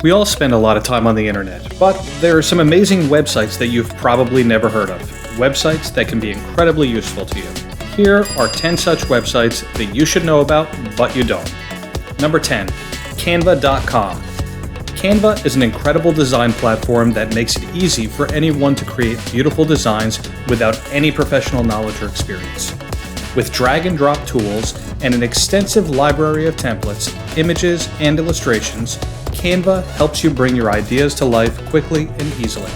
We all spend a lot of time on the internet, but there are some amazing websites that you've probably never heard of. Websites that can be incredibly useful to you. Here are 10 such websites that you should know about, but you don't. Number 10. Canva.com. Canva is an incredible design platform that makes it easy for anyone to create beautiful designs without any professional knowledge or experience. With drag and drop tools and an extensive library of templates, images, and illustrations, Canva helps you bring your ideas to life quickly and easily.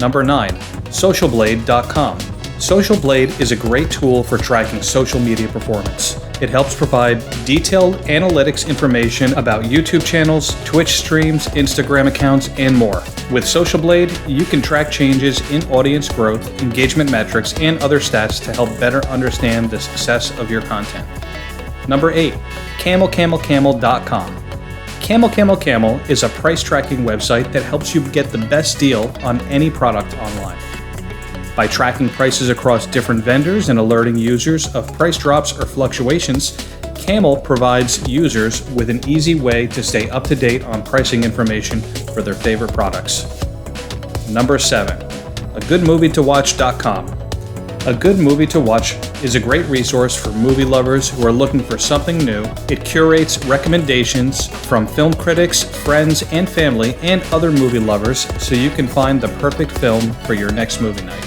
Number 9. Socialblade.com. Socialblade is a great tool for tracking social media performance. It helps provide detailed analytics information about YouTube channels, Twitch streams, Instagram accounts, and more. With Socialblade, you can track changes in audience growth, engagement metrics, and other stats to help better understand the success of your content. Number 8. CamelCamelCamel.com. Camel is a price tracking website that helps you get the best deal on any product online. By tracking prices across different vendors and alerting users of price drops or fluctuations, Camel provides users with an easy way to stay up to date on pricing information for their favorite products. Number 7. AGoodMovieToWatch.com. A Good Movie to Watch is a great resource for movie lovers who are looking for something new. It curates recommendations from film critics, friends, and family, and other movie lovers so you can find the perfect film for your next movie night.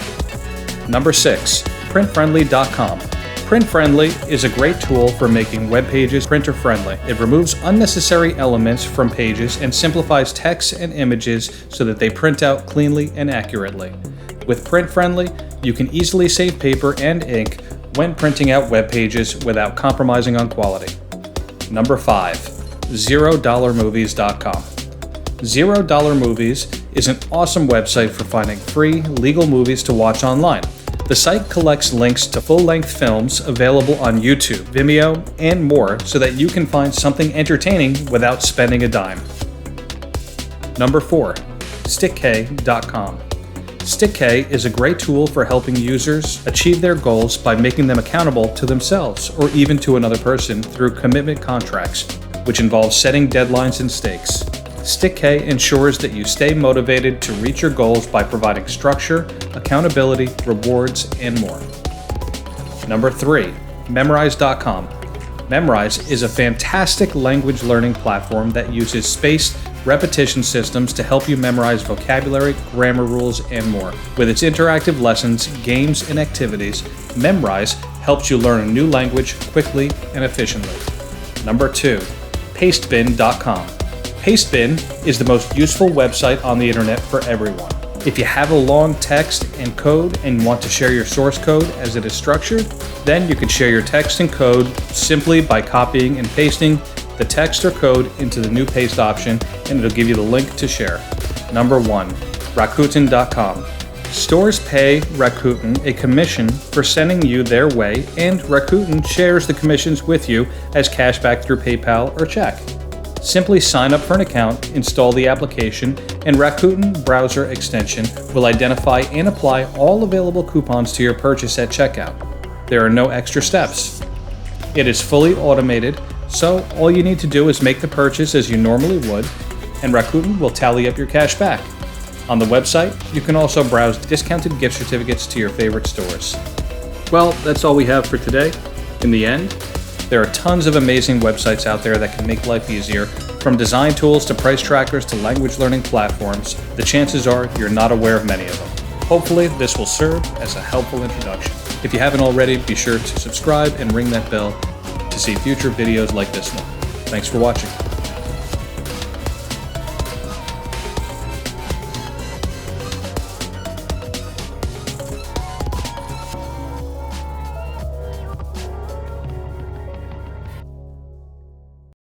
Number 6. PrintFriendly.com. PrintFriendly is a great tool for making web pages printer-friendly. It removes unnecessary elements from pages and simplifies text and images so that they print out cleanly and accurately. With PrintFriendly, you can easily save paper and ink when printing out web pages without compromising on quality. Number 5. $0movies.com. $0 Movies is an awesome website for finding free, legal movies to watch online. The site collects links to full-length films available on YouTube, Vimeo, and more so that you can find something entertaining without spending a dime. Number 4. StickK.com. StickK is a great tool for helping users achieve their goals by making them accountable to themselves or even to another person through commitment contracts, which involves setting deadlines and stakes. StickK ensures that you stay motivated to reach your goals by providing structure, accountability, rewards, and more. Number 3. Memrise.com. Memrise is a fantastic language learning platform that uses spaced repetition systems to help you memorize vocabulary, grammar rules, and more. With its interactive lessons, games, and activities, Memrise helps you learn a new language quickly and efficiently. Number 2. Pastebin.com. Pastebin is the most useful website on the internet for everyone. If you have a long text and code and want to share your source code as it is structured, then you can share your text and code simply by copying and pasting the text or code into the new paste option, and it'll give you the link to share. Number 1. Rakuten.com. Stores pay Rakuten a commission for sending you their way, and Rakuten shares the commissions with you as cashback through PayPal or check. Simply sign up for an account, install the application, and Rakuten browser extension will identify and apply all available coupons to your purchase at checkout. There are no extra steps. It is fully automated, so all you need to do is make the purchase as you normally would, and Rakuten will tally up your cash back. On the website, you can also browse discounted gift certificates to your favorite stores. Well, that's all we have for today. In the end, there are tons of amazing websites out there that can make life easier, from design tools to price trackers to language learning platforms. The chances are you're not aware of many of them. Hopefully, this will serve as a helpful introduction. If you haven't already, be sure to subscribe and ring that bell to see future videos like this one. Thanks for watching.